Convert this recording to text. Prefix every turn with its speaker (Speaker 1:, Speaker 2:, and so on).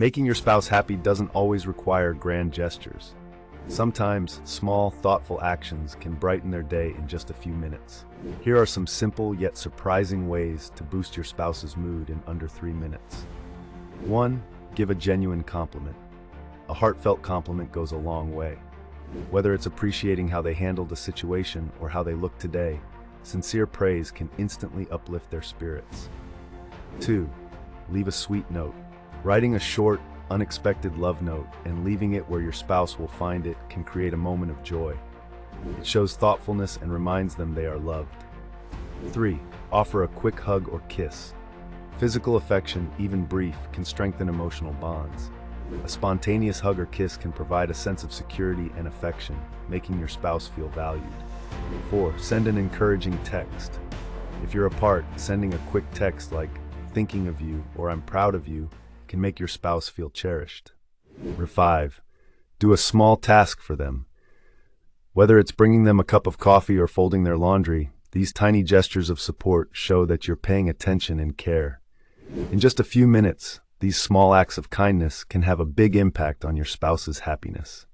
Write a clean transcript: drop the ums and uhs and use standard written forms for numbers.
Speaker 1: Making your spouse happy doesn't always require grand gestures. Sometimes, small, thoughtful actions can brighten their day in just a few minutes. Here are some simple yet surprising ways to boost your spouse's mood in under 3 minutes. 1. Give a genuine compliment. A heartfelt compliment goes a long way. Whether it's appreciating how they handled a situation or how they look today, sincere praise can instantly uplift their spirits. 2. Leave a sweet note. Writing a short, unexpected love note and leaving it where your spouse will find it can create a moment of joy. It shows thoughtfulness and reminds them they are loved. 3. Offer a quick hug or kiss. Physical affection, even brief, can strengthen emotional bonds. A spontaneous hug or kiss can provide a sense of security and affection, making your spouse feel valued. 4. Send an encouraging text. If you're apart, sending a quick text like, "Thinking of you" or "I'm proud of you" can make your spouse feel cherished. 5. Do a small task for them. Whether it's bringing them a cup of coffee or folding their laundry, these tiny gestures of support show that you're paying attention and care. In just a few minutes, these small acts of kindness can have a big impact on your spouse's happiness.